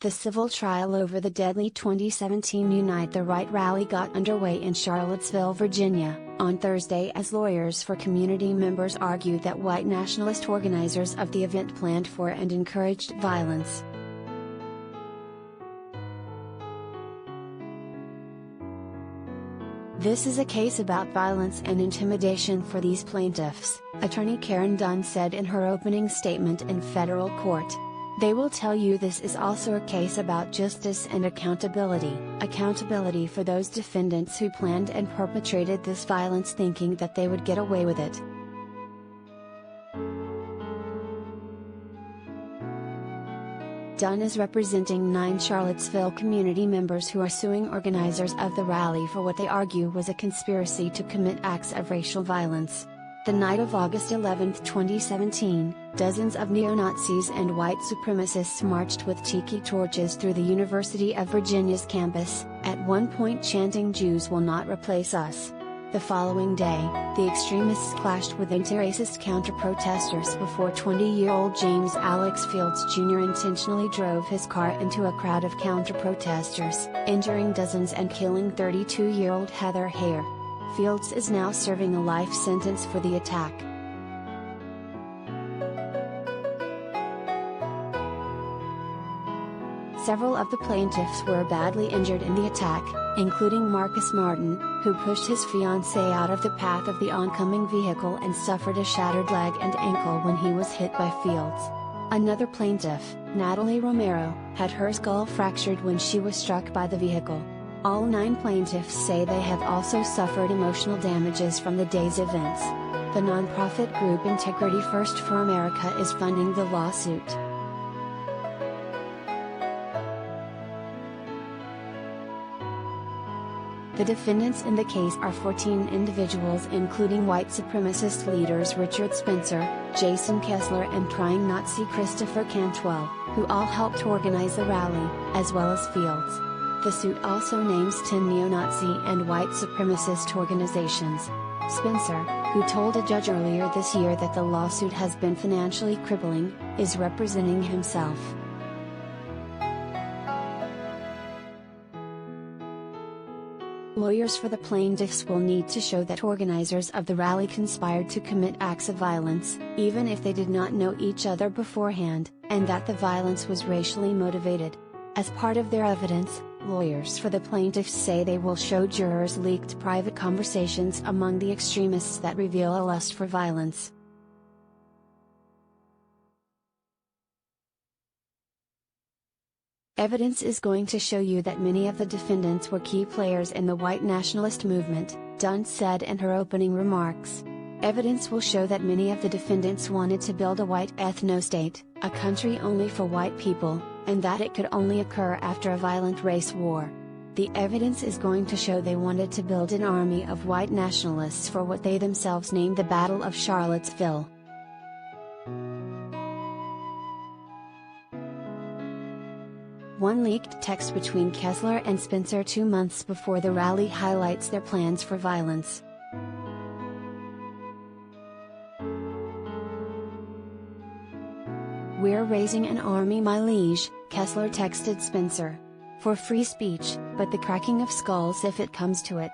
The civil trial over the deadly 2017 Unite the Right rally got underway in Charlottesville, Virginia, on Thursday as lawyers for community members argued that white nationalist organizers of the event planned for and encouraged violence. This is a case about violence and intimidation for these plaintiffs, attorney Karen Dunn said in her opening statement in federal court. They will tell you this is also a case about justice and accountability, accountability for those defendants who planned and perpetrated this violence thinking that they would get away with it. Dunn is representing 9 Charlottesville community members who are suing organizers of the rally for what they argue was a conspiracy to commit acts of racial violence. The night of August 11, 2017, dozens of neo-Nazis and white supremacists marched with tiki torches through the University of Virginia's campus, at one point chanting "Jews will not replace us." The following day, the extremists clashed with anti-racist counter-protesters before 20-year-old James Alex Fields Jr. intentionally drove his car into a crowd of counter-protesters, injuring dozens and killing 32-year-old Heather Hare. Fields is now serving a life sentence for the attack. Several of the plaintiffs were badly injured in the attack, including Marcus Martin, who pushed his fiancée out of the path of the oncoming vehicle and suffered a shattered leg and ankle when he was hit by Fields. Another plaintiff, Natalie Romero, had her skull fractured when she was struck by the vehicle. All 9 plaintiffs say they have also suffered emotional damages from the day's events. The nonprofit group Integrity First for America is funding the lawsuit. The defendants in the case are 14 individuals including white supremacist leaders Richard Spencer, Jason Kessler and crying Nazi Christopher Cantwell, who all helped organize the rally, as well as Fields. The suit also names 10 neo-Nazi and white supremacist organizations. Spencer, who told a judge earlier this year that the lawsuit has been financially crippling, is representing himself. Lawyers for the plaintiffs will need to show that organizers of the rally conspired to commit acts of violence, even if they did not know each other beforehand, and that the violence was racially motivated. As part of their evidence, lawyers for the plaintiffs say they will show jurors leaked private conversations among the extremists that reveal a lust for violence. Evidence is going to show you that many of the defendants were key players in the white nationalist movement, Dunn said in her opening remarks. Evidence will show that many of the defendants wanted to build a white ethno-state, a country only for white people, and that it could only occur after a violent race war. The evidence is going to show they wanted to build an army of white nationalists for what they themselves named the Battle of Charlottesville. One leaked text between Kessler and Spencer 2 months before the rally highlights their plans for violence. "We're raising an army, my liege," Kessler texted Spencer. "For free speech, but the cracking of skulls if it comes to it."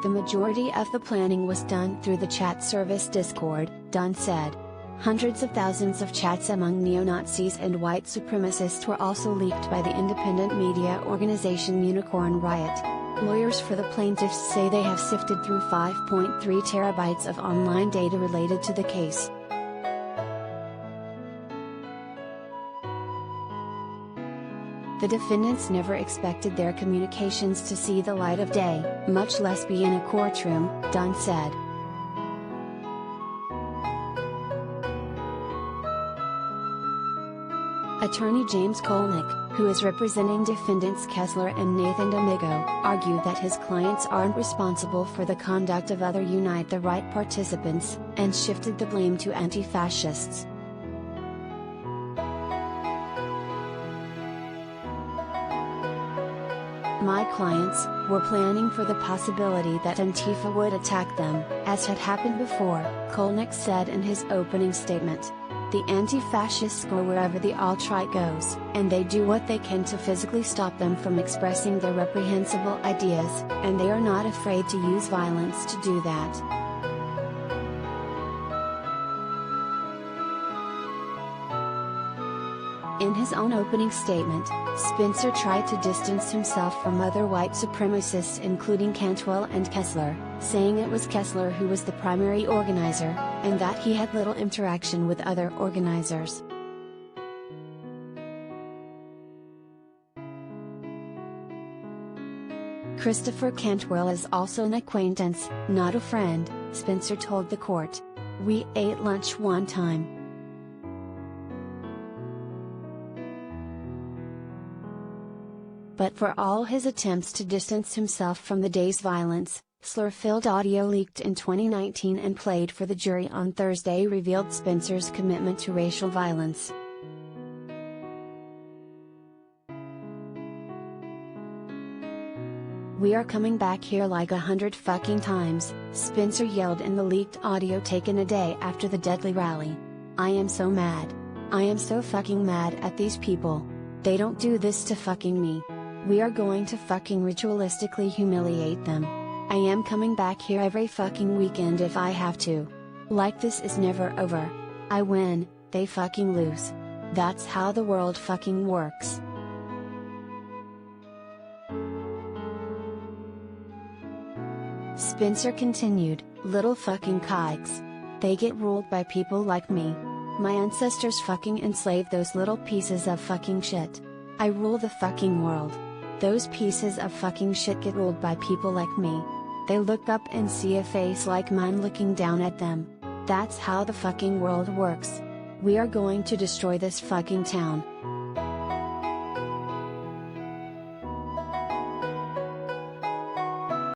The majority of the planning was done through the chat service Discord, Dunn said. Hundreds of thousands of chats among neo-Nazis and white supremacists were also leaked by the independent media organization Unicorn Riot. Lawyers for the plaintiffs say they have sifted through 5.3 terabytes of online data related to the case. The defendants never expected their communications to see the light of day, much less be in a courtroom, Dunn said. Attorney James Kolnick, who is representing defendants Kessler and Nathan D'Amigo, argued that his clients aren't responsible for the conduct of other Unite the Right participants, and shifted the blame to anti-fascists. my clients were planning for the possibility that Antifa would attack them, as had happened before, Kolnick said in his opening statement. The anti-fascists go wherever the alt-right goes, and they do what they can to physically stop them from expressing their reprehensible ideas, and they are not afraid to use violence to do that. In his own opening statement, Spencer tried to distance himself from other white supremacists including Cantwell and Kessler, saying it was Kessler who was the primary organizer, and that he had little interaction with other organizers. Christopher Cantwell is also an acquaintance, not a friend, Spencer told the court. We ate lunch one time. But for all his attempts to distance himself from the day's violence, slur-filled audio leaked in 2019 and played for the jury on Thursday revealed Spencer's commitment to racial violence. We are coming back here like 100 fucking times, Spencer yelled in the leaked audio taken a day after the deadly rally. I am so mad. I am so fucking mad at these people. They don't do this to fucking me. We are going to fucking ritualistically humiliate them. I am coming back here every fucking weekend if I have to. Like this is never over. I win, they fucking lose. That's how the world fucking works. Spencer continued, little fucking kikes. They get ruled by people like me. My ancestors fucking enslaved those little pieces of fucking shit. I rule the fucking world. Those pieces of fucking shit get ruled by people like me. They look up and see a face like mine looking down at them. That's how the fucking world works. We are going to destroy this fucking town.